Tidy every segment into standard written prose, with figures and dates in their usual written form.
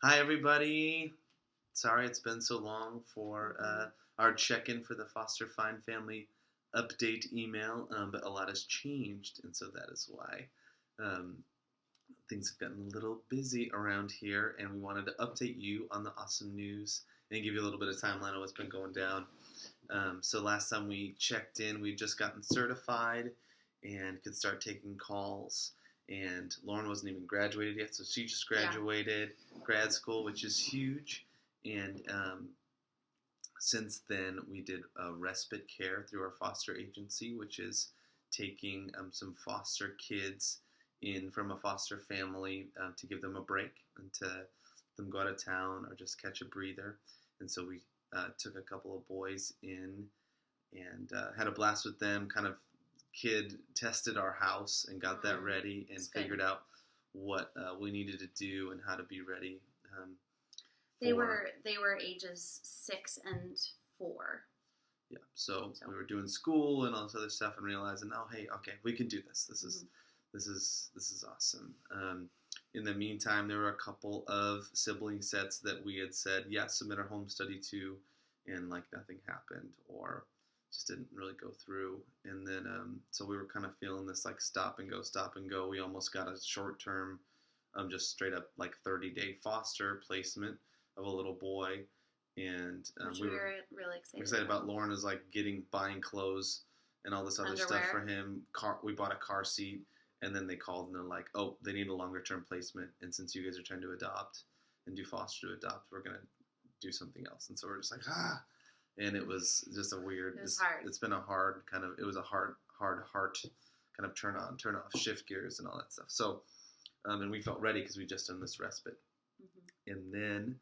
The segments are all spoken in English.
Hi, everybody. Sorry it's been so long for our check-in for the Foster Find Family update email, but a lot has changed, and so that is why um, things have gotten a little busy around here, and we wanted to update you on the awesome news and give you a little bit of timeline of what's been going down. So last time we checked in, we'd just gotten certified and could start taking calls. And Lauren wasn't even graduated yet, so she just graduated grad school, which is huge. And since then, we did respite care through our foster agency, which is taking some foster kids in from a foster family to give them a break and to them go out of town or just catch a breather. And so we took a couple of boys in and had a blast with them, kind of kid tested our house and got that ready and figured out what we needed to do and how to be ready. They were ages 6 and 4. Yeah, so we were doing school and all this other stuff and realizing, oh hey, okay, we can do this. This is awesome. In the meantime, there were a couple of sibling sets that we had said, submit our home study to, and like nothing happened or just didn't really go through. And then so we were kind of feeling this like stop and go. We almost got a short-term just straight up like 30-day foster placement of a little boy. And which we were really excited about. Lauren is like buying clothes and all this other stuff for him. We bought a car seat, and then they called and they're like, oh, they need a longer term placement, and since you guys are trying to adopt and do foster to adopt, we're gonna do something else. And so we're just like, and it was just a weird. It's been a hard kind of. It was a hard heart kind of turn on, turn off, shift gears, and all that stuff. So, and we felt ready because we just done this respite, and then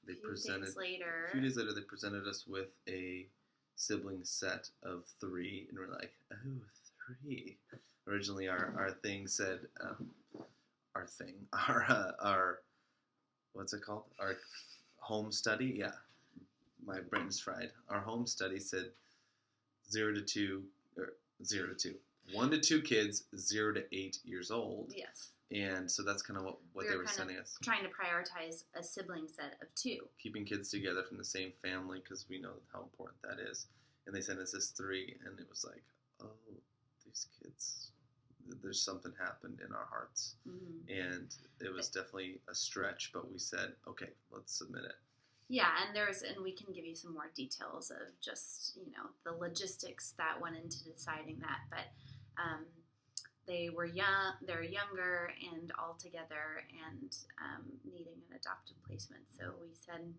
they presented. A few days later, they presented us with a sibling set of 3, and we're like, oh, 3. Originally, our thing said, our what's it called? Our home study, my brain's fried. Our home study said 0 to 2, or 0 to 2, 1 to 2 kids, 0 to 8 years old. Yes. And so that's kind of what they were sending us. Trying to prioritize a sibling set of 2. Keeping kids together from the same family because we know how important that is. And they sent us this 3, and it was like, oh, these kids, there's something happened in our hearts. And it was definitely a stretch, but we said, okay, let's submit it. Yeah, and we can give you some more details of just, the logistics that went into deciding that. But they were young, they're younger and all together and needing an adoptive placement. So we said,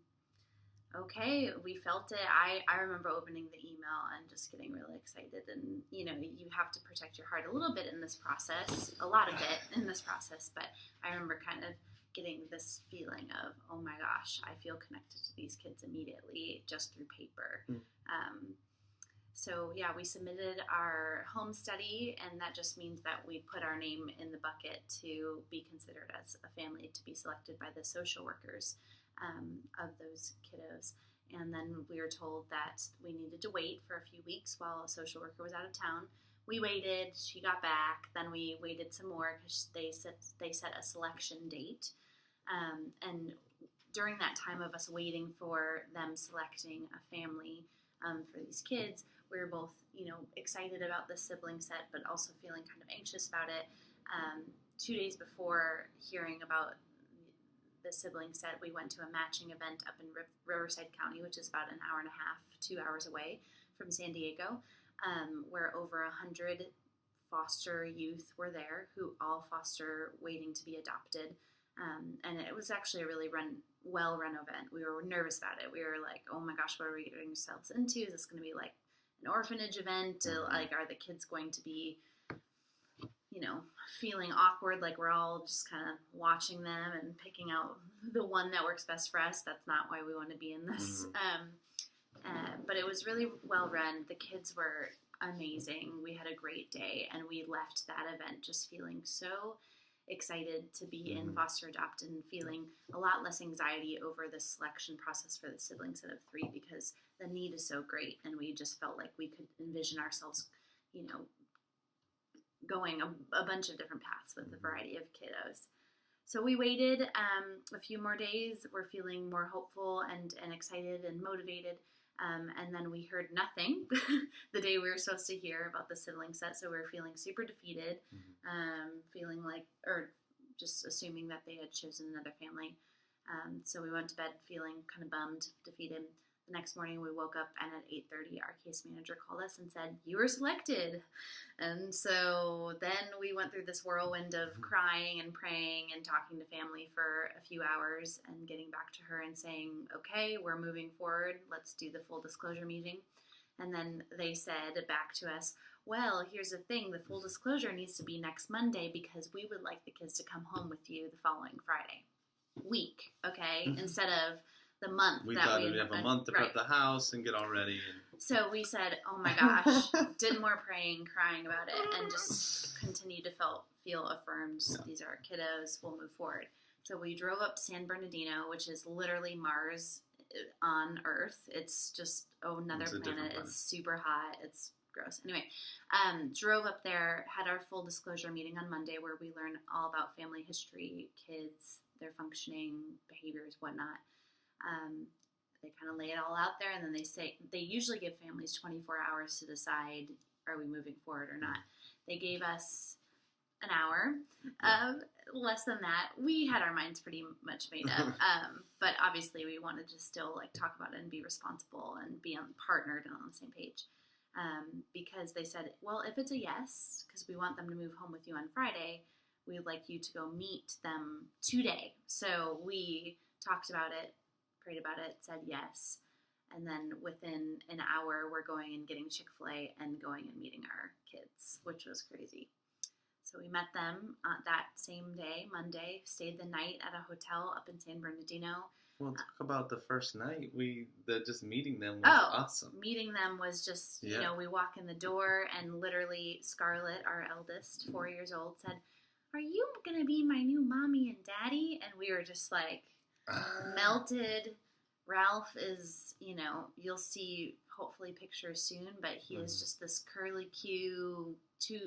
okay, we felt it. I remember opening the email and just getting really excited. And, you have to protect your heart a little bit in this process, a lot of it in this process. But I remember kind of getting this feeling of, oh my gosh, I feel connected to these kids immediately just through paper. So we submitted our home study, and that just means that we put our name in the bucket to be considered as a family to be selected by the social workers of those kiddos. And then we were told that we needed to wait for a few weeks while a social worker was out of town. We waited, she got back, then we waited some more because they set a selection date. And during that time of us waiting for them selecting a family for these kids, we were both, excited about the sibling set, but also feeling kind of anxious about it. 2 days before hearing about the sibling set, we went to a matching event up in Riverside County, which is about an hour and a half, 2 hours away from San Diego, where over 100 foster youth were there who all foster waiting to be adopted. And it was actually a really well-run event. We were nervous about it. We were like, oh my gosh, what are we getting ourselves into? Is this going to be like an orphanage event? Like, are the kids going to be, feeling awkward? Like we're all just kind of watching them and picking out the one that works best for us. That's not why we want to be in this. But it was really well-run. The kids were amazing. We had a great day, and we left that event just feeling so excited to be in foster adopt and feeling a lot less anxiety over the selection process for the sibling set of 3 because the need is so great, and we just felt like we could envision ourselves, going a bunch of different paths with a variety of kiddos. So we waited a few more days. We're feeling more hopeful and excited and motivated. And then we heard nothing the day we were supposed to hear about the sibling set. So we were feeling super defeated, feeling like, or just assuming that they had chosen another family. So we went to bed feeling kind of bummed, defeated. The next morning we woke up, and at 8:30 our case manager called us and said, "You were selected." And so then we went through this whirlwind of crying and praying and talking to family for a few hours and getting back to her and saying, "Okay, we're moving forward. Let's do the full disclosure meeting." And then they said back to us, "Well, here's the thing. The full disclosure needs to be next Monday because we would like the kids to come home with you the following Friday week, okay? Instead of the month We that thought we'd have a month to prep the house and get all ready. So we said, "Oh my gosh," did more praying, crying about it, and just continued to feel affirmed. Yeah. These are our kiddos. We'll move forward. So we drove up to San Bernardino, which is literally Mars on Earth. It's just another planet. It's super hot. It's gross. Anyway, drove up there, had our full disclosure meeting on Monday where we learn all about family history, kids, their functioning, behaviors, whatnot. They kind of lay it all out there, and then they usually give families 24 hours to decide, are we moving forward or not. They gave us an hour, less than that. We had our minds pretty much made up, but obviously we wanted to still talk about it and be responsible and be partnered and on the same page. Because they said, well, if it's a yes, because we want them to move home with you on Friday, we'd like you to go meet them today. So we talked about it, prayed about it, said yes, and then within an hour we're going and getting Chick-fil-A and going and meeting our kids, which was crazy. So we met them that same day, Monday, stayed the night at a hotel up in San Bernardino. Well, talk about the first night. Just meeting them was awesome. Meeting them was just, we walk in the door and literally Scarlett, our eldest, 4 years old, said, "Are you going to be my new mommy and daddy?" And we were just melted. Ralph is, you'll see hopefully pictures soon, but he is just this curly Q,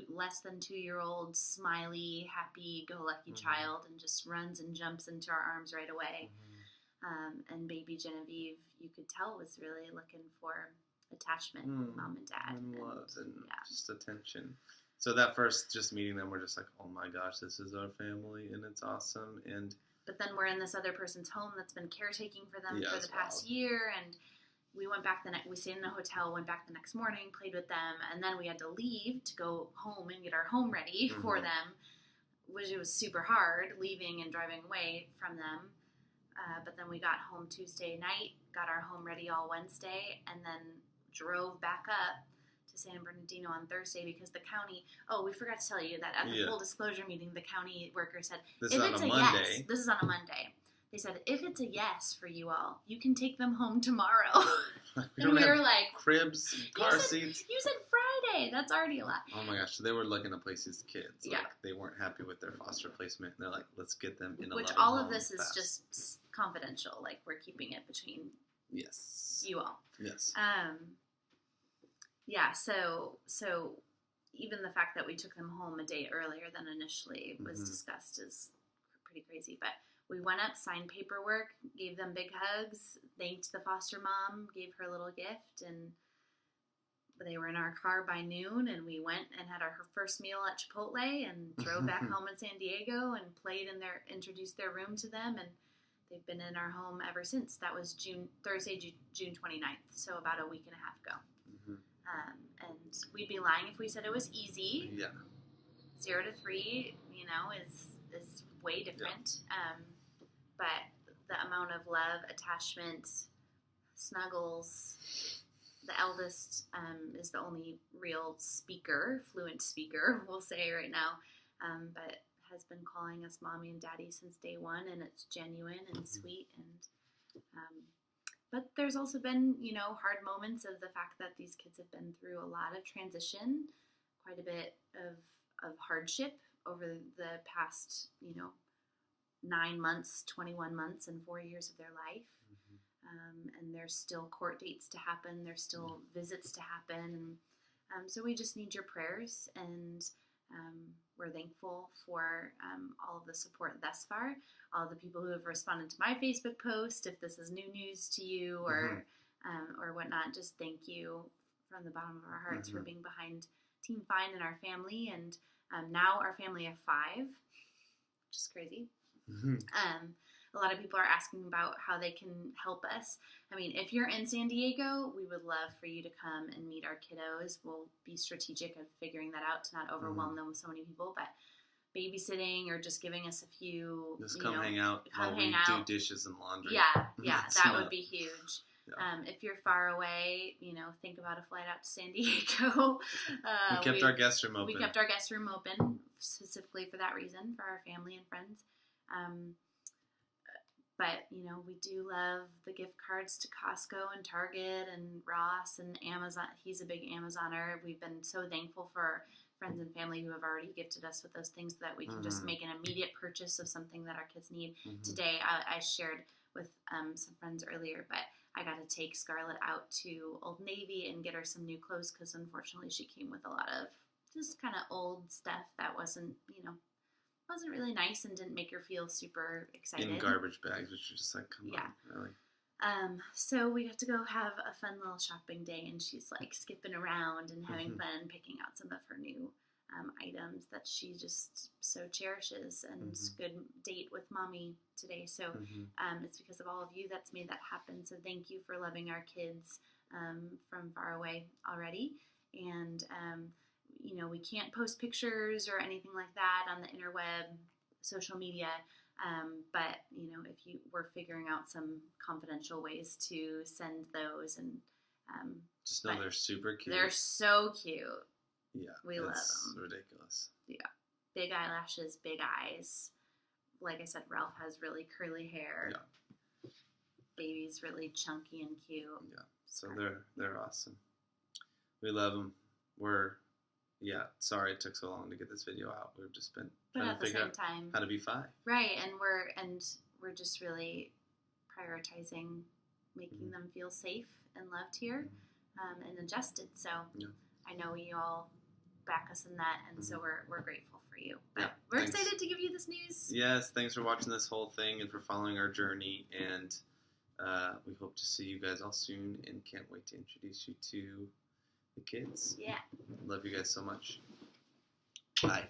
less than 2-year-old, smiley, happy-go-lucky child, and just runs and jumps into our arms right away. And baby Genevieve, you could tell, was really looking for attachment, mom and dad. And love and just attention. So that first just meeting them, we're just like, oh my gosh, this is our family, and it's awesome. But then we're in this other person's home that's been caretaking for them for the past year, and we went back we stayed in a hotel, went back the next morning, played with them, and then we had to leave to go home and get our home ready for them, which it was super hard, leaving and driving away from them. But then we got home Tuesday night, got our home ready all Wednesday, and then drove back up to San Bernardino on Thursday because the county, we forgot to tell you that at the full disclosure meeting, the county worker said, this is on a Monday. Yes, this is on a Monday. They said, if it's a yes for you all, you can take them home tomorrow. And we were like, cribs, car seats. You said Friday. That's already a lot. Oh my gosh. So they were looking to place these kids. Yeah. They weren't happy with their foster placement. They're like, let's get them in a Which loving all home of this fast. is just confidential. We're keeping it between you all. Yes. Yeah, so even the fact that we took them home a day earlier than initially was discussed is pretty crazy. But we went up, signed paperwork, gave them big hugs, thanked the foster mom, gave her a little gift, and they were in our car by noon, and we went and had our first meal at Chipotle and drove back home in San Diego and introduced their room to them, and they've been in our home ever since. That was Thursday, June 29th, so about a week and a half ago. And we'd be lying if we said it was easy. Yeah. 0 to 3, is way different. But the amount of love, attachment, snuggles. The eldest is the only real fluent speaker, we'll say right now, but has been calling us mommy and daddy since day one, and it's genuine and sweet. And but there's also been, hard moments of the fact that these kids have been through a lot of transition, quite a bit of hardship over the past, 9 months, 21 months, and 4 years of their life. And there's still court dates to happen. There's still visits to happen. So we just need your prayers. And we're thankful for all of the support thus far, all the people who have responded to my Facebook post. If this is new news to you or whatnot, just thank you from the bottom of our hearts for being behind Team Find and our family. And now our family of 5, which is crazy. A lot of people are asking about how they can help us. I mean, if you're in San Diego, we would love for you to come and meet our kiddos. We'll be strategic of figuring that out to not overwhelm them with so many people. But babysitting or just giving us a few, just come hang out while we do dishes and laundry. Yeah, that would be huge. Yeah. If you're far away, think about a flight out to San Diego. We kept our guest room open. We kept our guest room open specifically for that reason, for our family and friends. But, we do love the gift cards to Costco and Target and Ross and Amazon. He's a big Amazoner. We've been so thankful for friends and family who have already gifted us with those things so that we can just make an immediate purchase of something that our kids need. Today, I shared with some friends earlier, but I got to take Scarlett out to Old Navy and get her some new clothes because unfortunately she came with a lot of just kind of old stuff that wasn't really nice and didn't make her feel super excited. In garbage bags, which are just like, come on, really. So we got to go have a fun little shopping day, and she's like skipping around and having fun, picking out some of her new items that she just so cherishes, and good date with mommy today. So it's because of all of you that's made that happen. So thank you for loving our kids from far away already. And we can't post pictures or anything like that on the interweb, social media. But if we're figuring out some confidential ways to send those, and just know they're super cute. They're so cute. Yeah, we love them. It's ridiculous. Yeah, big eyelashes, big eyes. Like I said, Ralph has really curly hair. Yeah, baby's really chunky and cute. Yeah, so they're awesome. We love them. Sorry it took so long to get this video out. We've just been trying to figure out how to be 5. Right, and we're just really prioritizing making them feel safe and loved here, and adjusted. So I know you all back us in that, and so we're grateful for you. But we're excited to give you this news. Yes, thanks for watching this whole thing and for following our journey, and we hope to see you guys all soon, and can't wait to introduce you to the kids. Yeah. Love you guys so much. Bye.